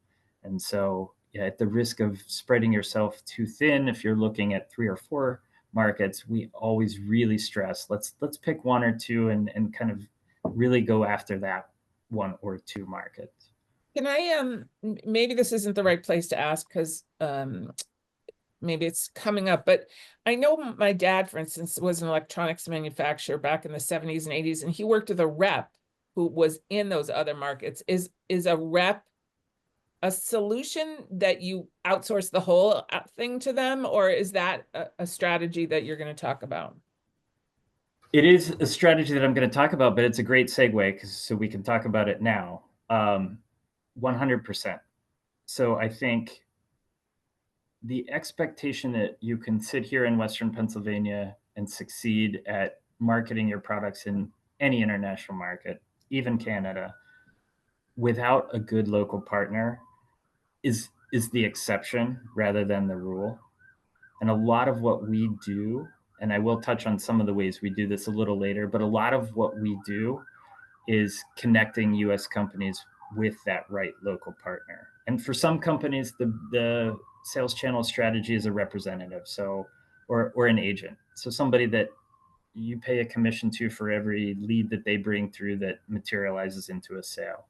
And so, at the risk of spreading yourself too thin, if you're looking at 3 or 4 markets, we always really stress, let's pick 1 or 2 and kind of really go after that 1 or 2 markets. Can I, maybe this isn't the right place to ask, because maybe it's coming up, but I know my dad, for instance, was an electronics manufacturer back in the 70s and 80s, and he worked with a rep who was in those other markets. Is a rep a solution that you outsource the whole thing to them, or is that a strategy that you're going to talk about? It is a strategy that I'm going to talk about, but it's a great segue, so we can talk about it now. 100%. So I think the expectation that you can sit here in Western Pennsylvania and succeed at marketing your products in any international market, even Canada, without a good local partner is the exception rather than the rule. And a lot of what we do, and I will touch on some of the ways we do this a little later, but a lot of what we do is connecting US companies with that right local partner. And for some companies, the sales channel strategy is a representative, so or an agent. So somebody that you pay a commission to for every lead that they bring through that materializes into a sale.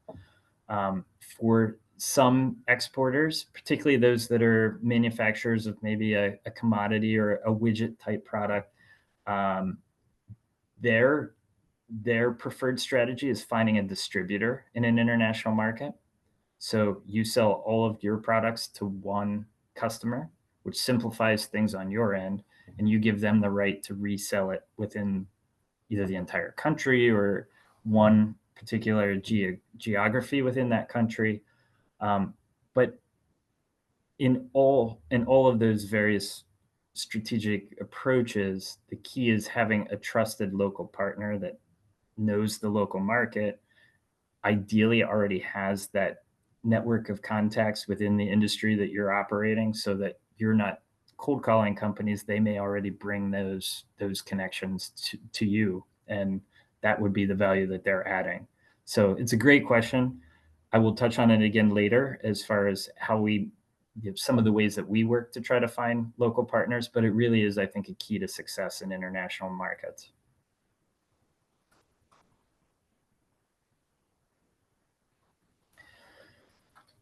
For some exporters, particularly those that are manufacturers of maybe a commodity or a widget type product, their preferred strategy is finding a distributor in an international market. So you sell all of your products to 1 customer, which simplifies things on your end, and you give them the right to resell it within either the entire country or 1 particular geography within that country. But in all of those various strategic approaches, the key is having a trusted local partner that knows the local market, ideally already has that network of contacts within the industry that you're operating, so that you're not cold calling companies, they may already bring those connections to you, and that would be the value that they're adding. So it's a great question. I will touch on it again later as far as how we some of the ways that we work to try to find local partners, but it really is, I think, a key to success in international markets.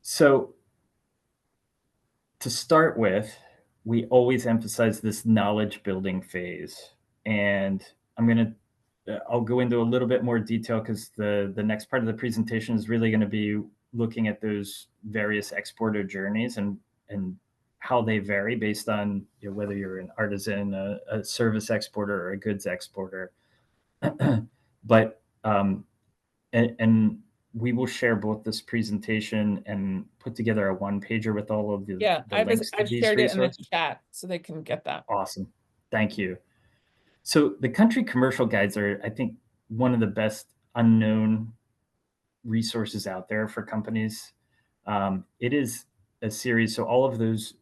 So to start with, we always emphasize this knowledge building phase. And I'll go into a little bit more detail because the next part of the presentation is really going to be looking at those various exporter journeys and how they vary based on whether you're an artisan, a service exporter, or a goods exporter. But and we will share both this presentation and put together a one-pager with all of the links to I've these shared resources. it in the chat so they can get that. Awesome. Thank you. So the country commercial guides are, I think, one of the best unknown resources out there for companies. It is a series. So all of those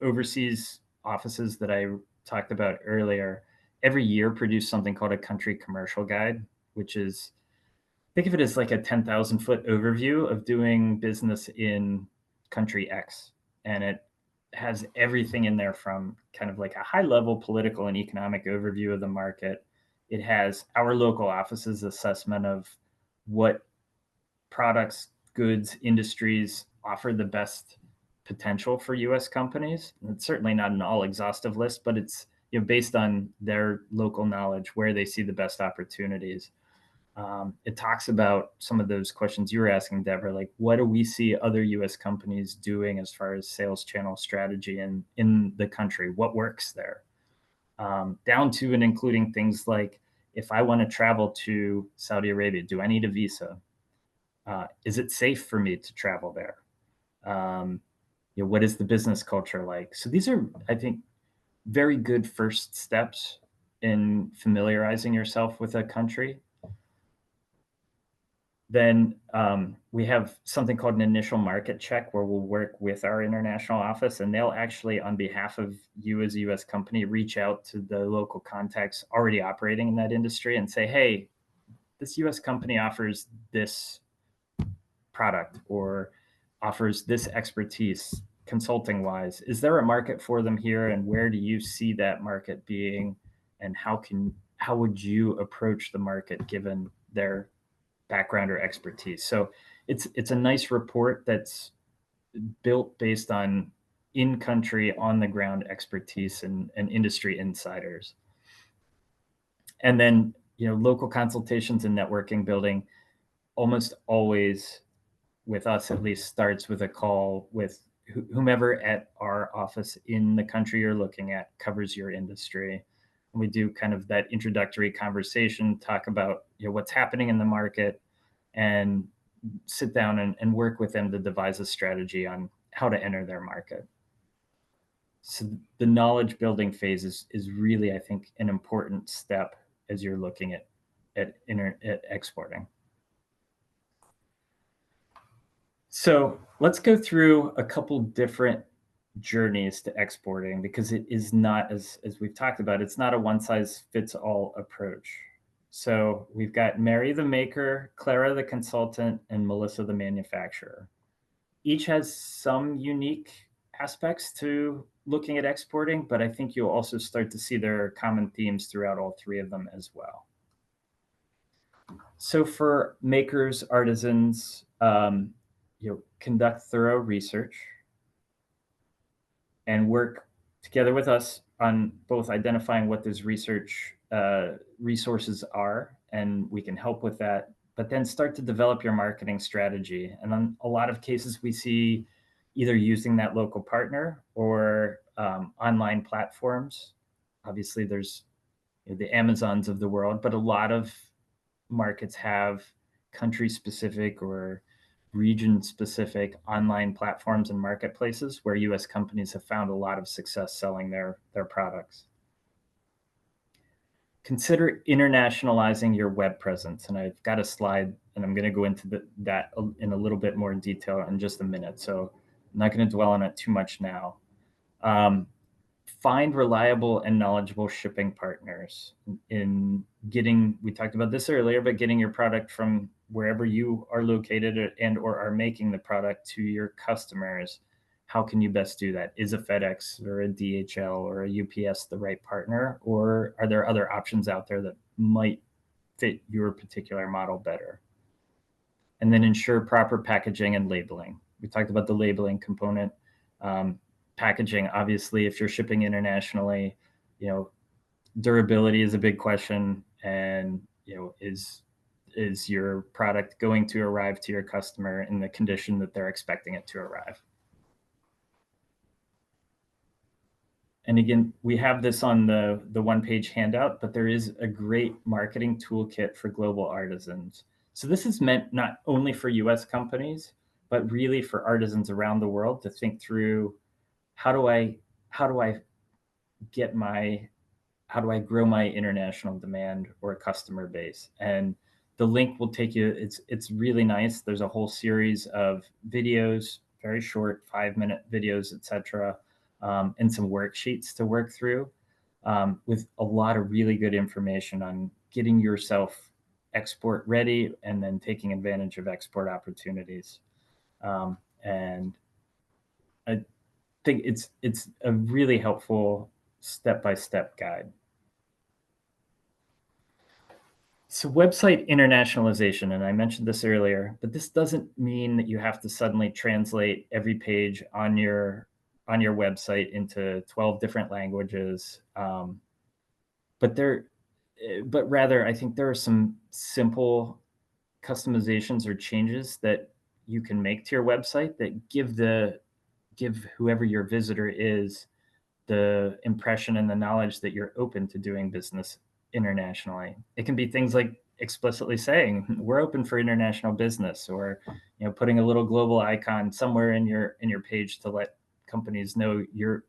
overseas offices that I talked about earlier, every year produce something called a country commercial guide, which is, think of it as like a 10,000 foot overview of doing business in country X. And it has everything in there from kind of like a high level political and economic overview of the market. It has our local office's assessment of what products, goods, industries offer the best potential for US companies. And it's certainly not an all exhaustive list, but it's based on their local knowledge where they see the best opportunities. It talks about some of those questions you were asking, Deborah, like what do we see other US companies doing as far as sales channel strategy in the country? What works there? Down to and including things like, if I want to travel to Saudi Arabia, do I need a visa? Is it safe for me to travel there? What is the business culture like? So these are, I think, very good first steps in familiarizing yourself with a country. Then we have something called an initial market check where we'll work with our international office, and they'll actually, on behalf of you as a US company, reach out to the local contacts already operating in that industry and say, hey, this US company offers this product or offers this expertise consulting wise. Is there a market for them here? And where do you see that market being? And how would you approach the market given their background or expertise? So it's a nice report that's built based on in-country, on-the-ground expertise and industry insiders. And then local consultations and networking building almost always, with us at least, starts with a call with whomever at our office in the country you're looking at covers your industry. And we do kind of that introductory conversation, talk about what's happening in the market, and sit down and work with them to devise a strategy on how to enter their market. So the knowledge building phase is really, I think, an important step as you're looking at exporting. So let's go through a couple different journeys to exporting, because it is not, as we've talked about, it's not a one size fits all approach. So we've got Mary the maker, Clara the consultant, and Melissa the manufacturer. Each has some unique aspects to looking at exporting, but I think you'll also start to see there are common themes throughout all three of them as well. So for makers, artisans, conduct thorough research and work together with us on both identifying what those research resources are, and we can help with that, but then start to develop your marketing strategy. And on a lot of cases, we see either using that local partner or online platforms. Obviously, there's the Amazons of the world, but a lot of markets have country-specific or region-specific online platforms and marketplaces where US companies have found a lot of success selling their products. Consider internationalizing your web presence. And I've got a slide, and I'm going to go into that in a little bit more detail in just a minute. So I'm not going to dwell on it too much now. find reliable and knowledgeable shipping partners in getting, we talked about this earlier, but getting your product from wherever you are located and or are making the product to your customers. How can you best do that? Is a FedEx or a DHL or a UPS the right partner, or are there other options out there that might fit your particular model better? And then ensure proper packaging and labeling. We talked about the labeling component. Packaging, obviously, if you're shipping internationally, durability is a big question, and is your product going to arrive to your customer in the condition that they're expecting it to arrive? And again, we have this on the one-page handout, but there is a great marketing toolkit for global artisans. So this is meant not only for US companies, but really for artisans around the world to think through, how do I grow my international demand or customer base? And the link will take you, it's really nice. There's a whole series of videos, very short 5-minute videos, etc., and some worksheets to work through, with a lot of really good information on getting yourself export ready and then taking advantage of export opportunities. And I think it's a really helpful step-by-step guide. So website internationalization, and I mentioned this earlier, but this doesn't mean that you have to suddenly translate every page on your website into 12 different languages. But rather, I think there are some simple customizations or changes that you can make to your website that give whoever your visitor is the impression and the knowledge that you're open to doing business internationally. It can be things like explicitly saying we're open for international business, or putting a little global icon somewhere in your page to let companies know you're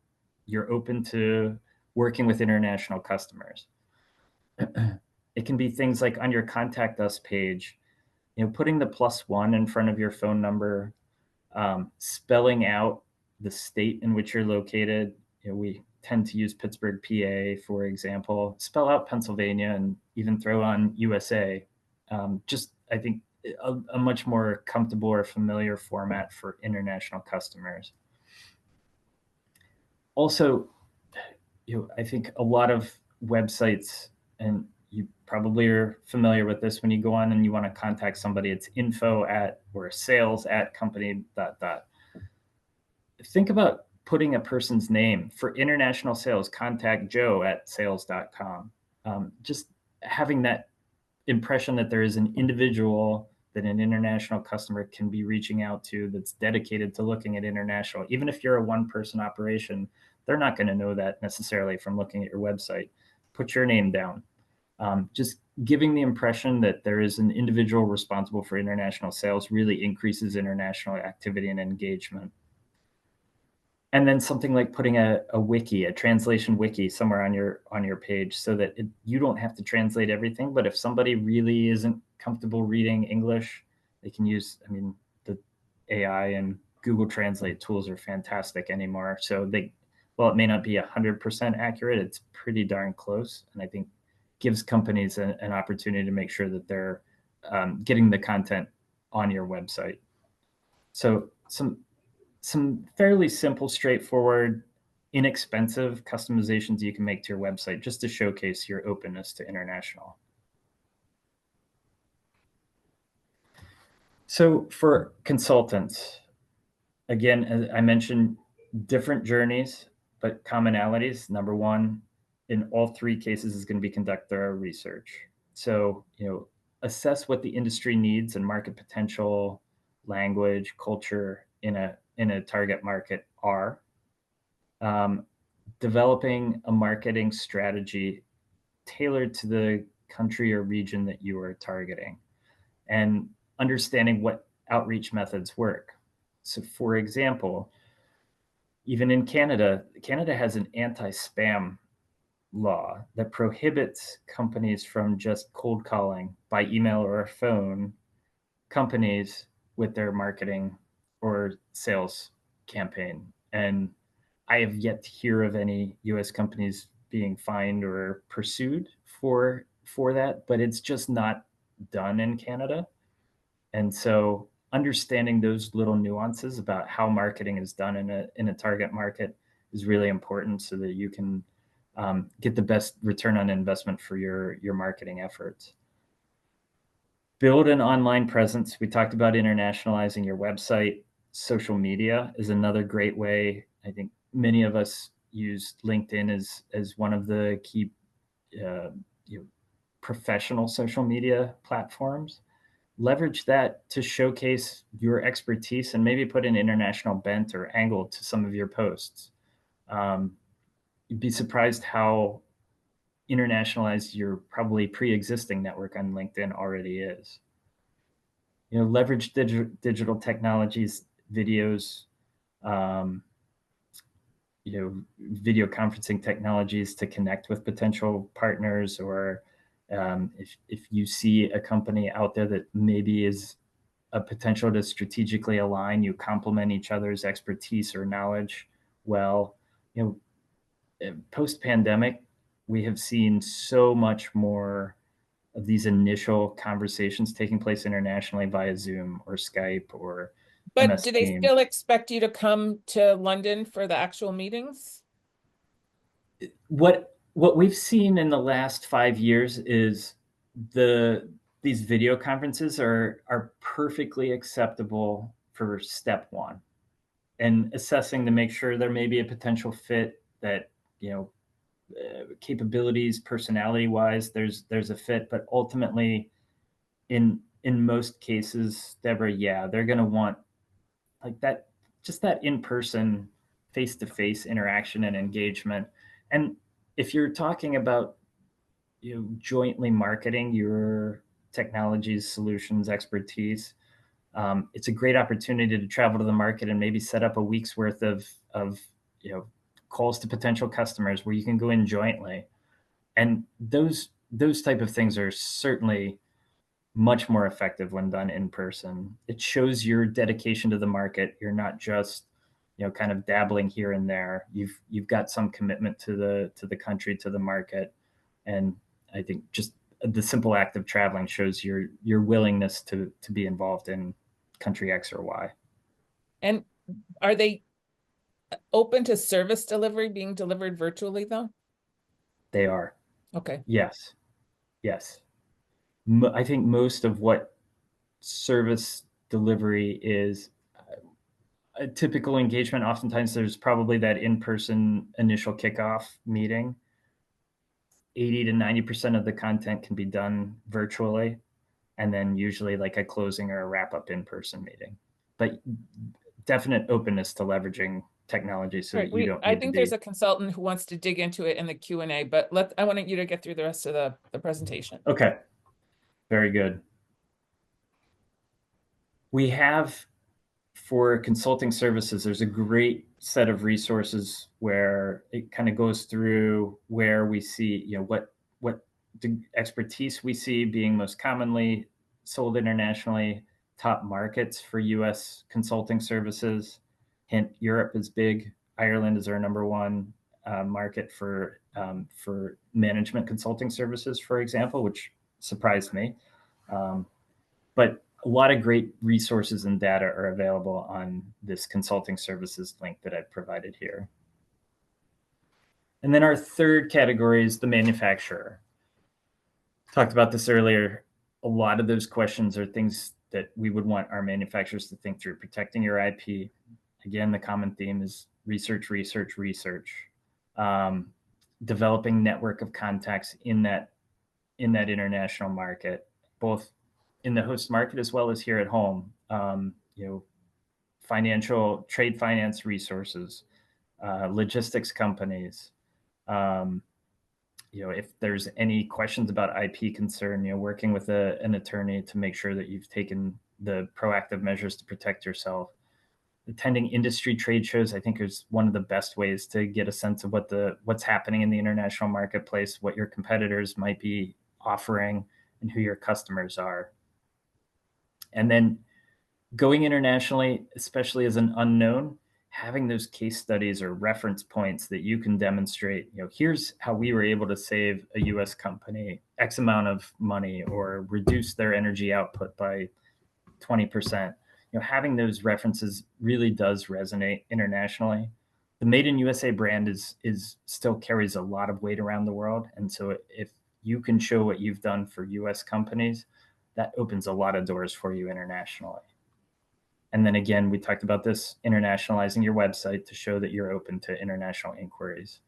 open to working with international customers. It can be things like on your contact us page, putting the +1 in front of your phone number, spelling out the state in which you're located. We tend to use Pittsburgh, PA, for example. Spell out Pennsylvania and even throw on USA. Just, I think, a much more comfortable or familiar format for international customers. Also, I think a lot of websites, and you probably are familiar with this, when you go on and you want to contact somebody, it's info@ or sales@ company ... Think about putting a person's name. For international sales, contact joe@sales.com. Just having that impression that there is an individual that an international customer can be reaching out to that's dedicated to looking at international. Even if you're a one-person operation, they're not going to know that necessarily from looking at your website. Put your name down. Just giving the impression that there is an individual responsible for international sales really increases international activity and engagement. And then something like putting a wiki, a translation wiki, somewhere on your page, so that you don't have to translate everything. But if somebody really isn't comfortable reading English, they can use, the AI and Google Translate tools are fantastic anymore. So while it may not be 100% accurate, it's pretty darn close. And I think gives companies an opportunity to make sure that they're getting the content on your website. So some fairly simple, straightforward, inexpensive customizations you can make to your website just to showcase your openness to international. So for consultants, again, as I mentioned, different journeys, but commonalities. Number one, in all three cases, is going to be conduct thorough research. So, assess what the industry needs and market potential, language, culture in a target market are. Developing a marketing strategy tailored to the country or region that you are targeting, and understanding what outreach methods work. So for example, even in Canada has an anti-spam law that prohibits companies from just cold calling by email or phone companies with their marketing or sales campaign. And I have yet to hear of any US companies being fined or pursued for that, but it's just not done in Canada. And so understanding those little nuances about how marketing is done in a target market is really important so that you can get the best return on investment for your marketing efforts. Build an online presence. We talked about internationalizing your website. Social media is another great way. I think many of us use LinkedIn as one of the key professional social media platforms. Leverage that to showcase your expertise and maybe put an international bent or angle to some of your posts. You'd be surprised how internationalized your probably pre-existing network on LinkedIn already is. Leverage digital technologies, videos, video conferencing technologies to connect with potential partners, or if you see a company out there that maybe is a potential to strategically align, you complement each other's expertise or knowledge well. Post-pandemic, we have seen so much more of these initial conversations taking place internationally via Zoom or Skype or But MS do they Teams. still expect you to come to London for the actual meetings? What we've seen in the last 5 years is these video conferences are perfectly acceptable for step one, and assessing to make sure there may be a potential fit that, capabilities, personality wise, there's a fit. But ultimately, in most cases, Deborah, yeah, they're going to want like that, just that in-person, face-to-face interaction and engagement. And if you're talking about jointly marketing your technologies, solutions, expertise, it's a great opportunity to travel to the market and maybe set up a week's worth of calls to potential customers where you can go in jointly. And those type of things are certainly much more effective when done in person. It shows your dedication to the market. You're not just kind of dabbling here and there. You've got some commitment to the country, to the market. And I think just the simple act of traveling shows your willingness to be involved in country X or Y. And are they open to service delivery being delivered virtually though? They are. Okay. Yes. I think most of what service delivery is, a typical engagement, oftentimes there's probably that in-person initial kickoff meeting. 80 to 90% of the content can be done virtually, and then usually like a closing or a wrap-up in-person meeting. But definite openness to leveraging technology so that you don't I need think to there's be. a consultant who wants to dig into it in the Q&A, but I wanted you to get through the rest of the presentation. Okay, very good. We have, for consulting services, there's a great set of resources where it kind of goes through where we see, what the expertise we see being most commonly sold internationally, top markets for US consulting services. Hint, Europe is big. Ireland is our number one market for management consulting services, for example, which surprised me. But a lot of great resources and data are available on this consulting services link that I've provided here. And then our third category is the manufacturer. Talked about this earlier. A lot of those questions are things that we would want our manufacturers to think through. Protecting your IP. Again, the common theme is research. Developing network of contacts in that international market, both in the host market as well as here at home. Financial, trade finance resources, logistics companies. If there's any questions about IP concern, working with an attorney to make sure that you've taken the proactive measures to protect yourself. Attending industry trade shows, I think, is one of the best ways to get a sense of what's happening in the international marketplace, what your competitors might be offering, and who your customers are. And then going internationally, especially as an unknown, having those case studies or reference points that you can demonstrate, here's how we were able to save a US company X amount of money or reduce their energy output by 20%. Having those references really does resonate internationally. The Made in USA brand is still carries a lot of weight around the world. And so if you can show what you've done for US companies, that opens a lot of doors for you internationally. And then again, we talked about this, internationalizing your website to show that you're open to international inquiries.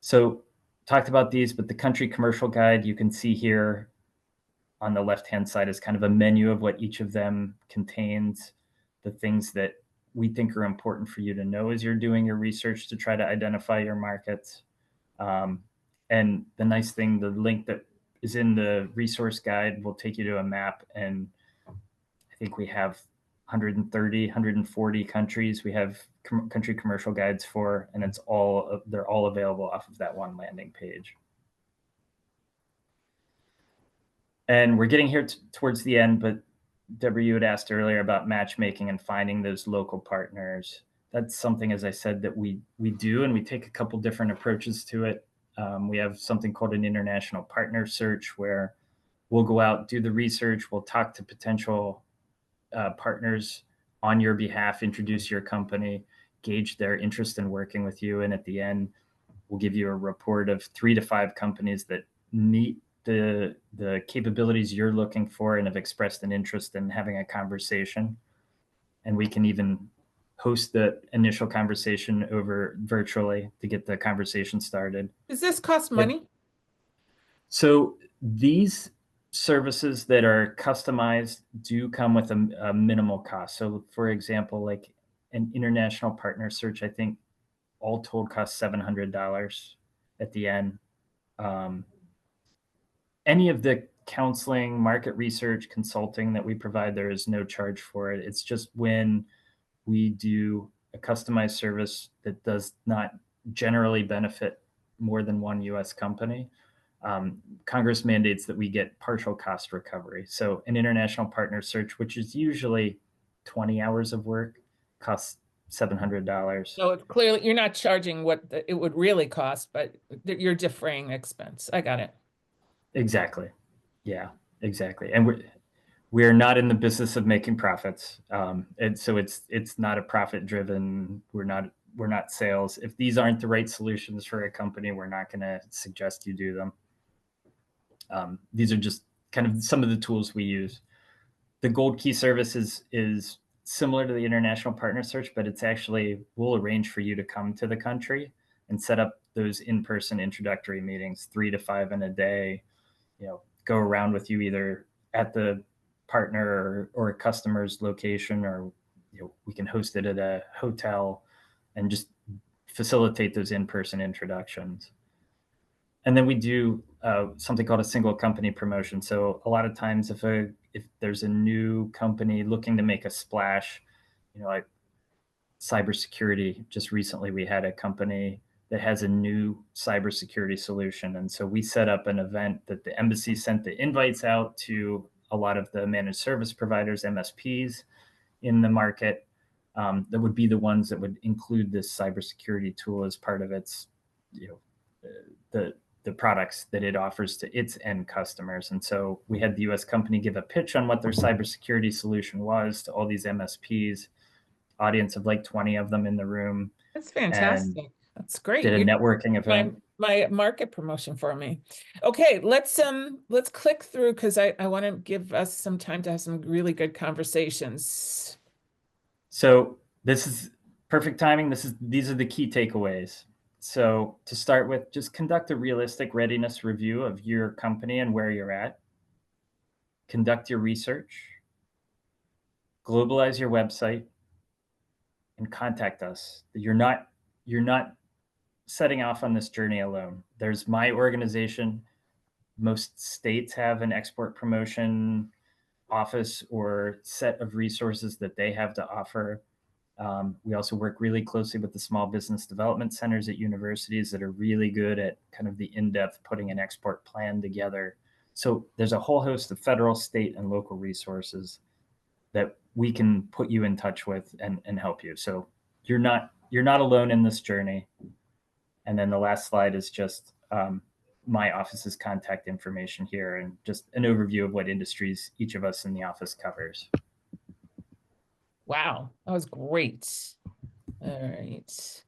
So talked about these, but the country commercial guide you can see here on the left-hand side is kind of a menu of what each of them contains, the things that we think are important for you to know as you're doing your research to try to identify your markets. And the nice thing, the link that is in the resource guide will take you to a map, and I think we have 130, 140 countries we have country commercial guides for, and they're all available off of that one landing page. And we're getting here towards the end, but Deborah, you had asked earlier about matchmaking and finding those local partners. That's something, as I said, that we do, and we take a couple different approaches to it. We have something called an international partner search, where we'll go out, do the research, we'll talk to potential partners on your behalf, introduce your company, gauge their interest in working with you, and at the end, we'll give you a report of 3 to 5 companies that meet the capabilities you're looking for and have expressed an interest in having a conversation. And we can even host the initial conversation over virtually to get the conversation started. Does this cost money? So these services that are customized do come with a minimal cost. So for example, like an international partner search, I think all told costs $700 at the end. Any of the counseling, market research, consulting that we provide, there is no charge for it. It's just when we do a customized service that does not generally benefit more than one US company, Congress mandates that we get partial cost recovery. So an international partner search, which is usually 20 hours of work, costs $700. So it's clearly you're not charging what it would really cost, but you're defraying expense. I got it. Exactly. Yeah, exactly. And we're not in the business of making profits. And so it's not a profit driven. We're not sales. If these aren't the right solutions for a company, we're not going to suggest you do them. These are just kind of some of the tools we use. The Gold Key service is similar to the international partner search, but it's actually, we'll arrange for you to come to the country and set up those in-person introductory meetings, 3 to 5 in a day, go around with you either at the partner or a customer's location, or we can host it at a hotel and just facilitate those in-person introductions. And then we do something called a single company promotion. So a lot of times if there's a new company looking to make a splash, like cybersecurity, just recently we had a company that has a new cybersecurity solution. And so we set up an event that the embassy sent the invites out to a lot of the managed service providers, MSPs in the market, that would be the ones that would include this cybersecurity tool as part of its, the products that it offers to its end customers. And so we had the US company give a pitch on what their cybersecurity solution was to all these MSPs, audience of like 20 of them in the room. That's fantastic. That's great. Did a networking event. My market promotion for me. Okay, let's click through because I want to give us some time to have some really good conversations. So this is perfect timing. These are the key takeaways. So to start with, just conduct a realistic readiness review of your company and where you're at. Conduct your research. Globalize your website and contact us. You're not setting off on this journey alone. There's my organization. Most states have an export promotion office or set of resources that they have to offer. We also work really closely with the small business development centers at universities that are really good at kind of the in-depth putting an export plan together. So there's a whole host of federal, state, and local resources. that we can put you in touch with and help you. So you're not alone in this journey. And then the last slide is just my office's contact information here and just an overview of what industries each of us in the office covers. Wow, that was great. All right.